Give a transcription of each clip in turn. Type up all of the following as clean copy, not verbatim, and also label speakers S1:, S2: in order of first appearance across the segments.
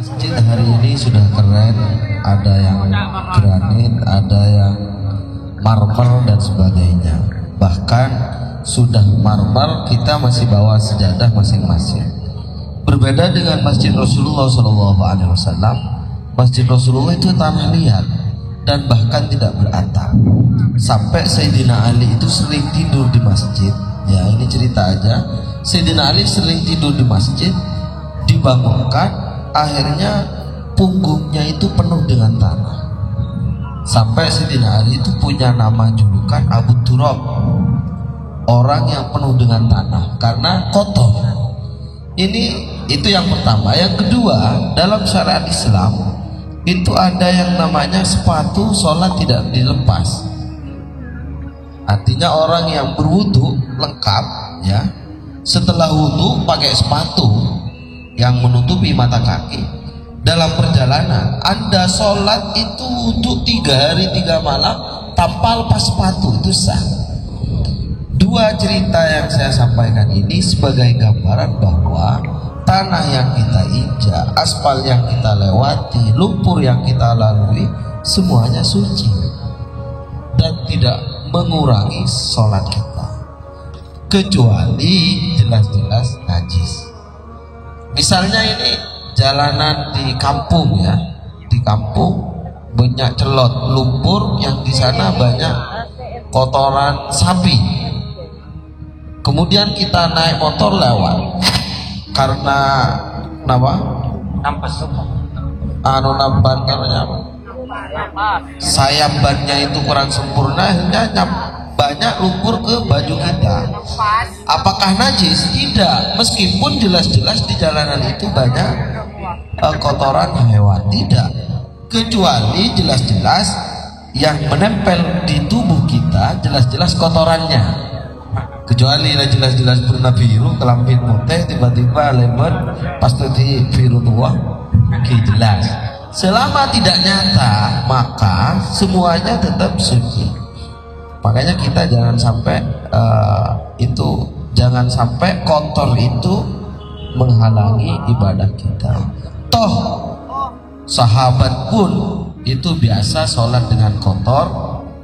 S1: Masjid hari ini sudah keren, ada yang granit, ada yang marmer dan sebagainya. Bahkan sudah marmer kita masih bawa sejadah masing-masing. Berbeda dengan Masjid Rasulullah SAW. Masjid Rasulullah itu tanah liat dan bahkan tidak beratap. Sampai Sayyidina Ali itu sering tidur di masjid. Ya, ini cerita aja. Sayyidina Ali sering tidur di masjid, dibangunkan, akhirnya punggungnya itu penuh dengan tanah. Sampai Sayyidina Ali itu punya nama julukan Abu Turab, orang yang penuh dengan tanah karena kotor. Itu yang pertama. Yang kedua, dalam syariat Islam itu ada yang namanya sepatu sholat tidak dilepas. Artinya orang yang berwudu lengkap, ya, setelah wudu pakai sepatu yang menutupi mata kaki. Dalam perjalanan Anda sholat itu wudu 3 hari 3 malam tanpa lepas sepatu, itu sah. Dua cerita yang saya sampaikan ini sebagai gambaran bahwa tanah yang kita injak, aspal yang kita lewati, lumpur yang kita lalui, semuanya suci dan tidak mengurangi sholat kita, kecuali jelas-jelas najis. Misalnya ini jalanan di kampung, ya, di kampung banyak celot lumpur, yang di sana banyak kotoran sapi. Kemudian kita naik motor lewat, karena apa? Nampan namanya apa? Sayap bannya itu kurang sempurna, akhirnya banyak lumpur ke baju kita. Apakah najis? Tidak. Meskipun jelas-jelas di jalanan itu banyak kotoran hewan, tidak. Kecuali jelas-jelas yang menempel di tubuh kita, jelas-jelas kotorannya. Kecuali jelas-jelas pernah biru, kelamin putih, tiba-tiba lemon, pas tadi biru tua, jelas. Selama tidak nyata, maka semuanya tetap suci. Makanya kita jangan sampai jangan sampai kotor itu menghalangi ibadah kita. Toh sahabat pun itu biasa sholat dengan kotor,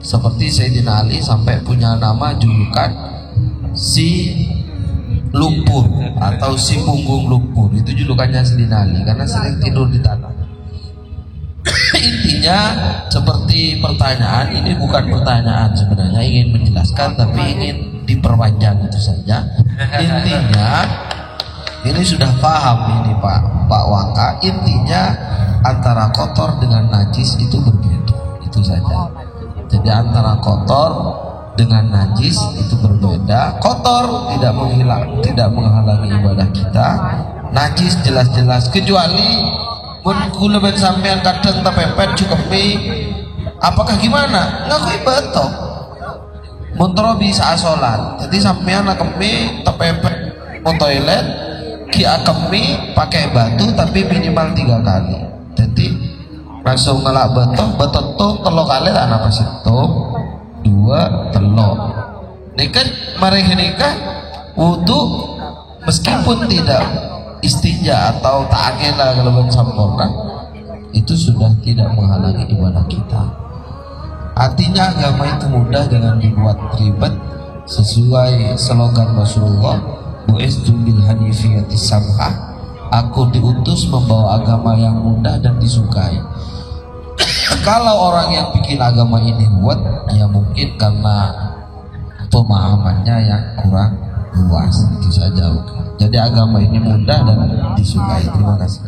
S1: seperti Sayyidina Ali sampai punya nama julukan si lumpur atau si punggung lumpur. Itu julukannya Sayyidina Ali karena sering tidur di tanah. Intinya seperti pertanyaan ini bukan pertanyaan sebenarnya, ingin menjelaskan tapi ingin diperpanjang itu saja. Intinya ini sudah paham ini Pak Waka. Intinya antara kotor dengan najis itu berbeda, itu saja. Jadi antara kotor dengan najis itu berbeda. Kotor tidak menghalangi ibadah kita. Najis jelas-jelas, kecuali kula ben sampean kadang tepepet cukepi, apakah gimana? Ngakui betok. Montro bisa sholat. Jadi sampean akemi tepepet mau toilet, ki akemi pakai batu tapi minimal 3 kali. Jadi langsung ngelak betok tuh 3 kali lah apa sih? 2 telok. Nikah mari nikah wudu meskipun tidak istinja atau ta'akila kalau sampurna, itu sudah tidak menghalangi ibadah kita. Artinya agama itu mudah, jangan dibuat ribet. Sesuai slogan Rasulullah, bu'istu bil hanifiyatis samhah, aku diutus membawa agama yang mudah dan disukai. Kalau orang yang bikin agama ini buat, ya mungkin karena pemahamannya yang kurang luas, itu saja. Jadi agama ini mudah dan disukai. Terima kasih.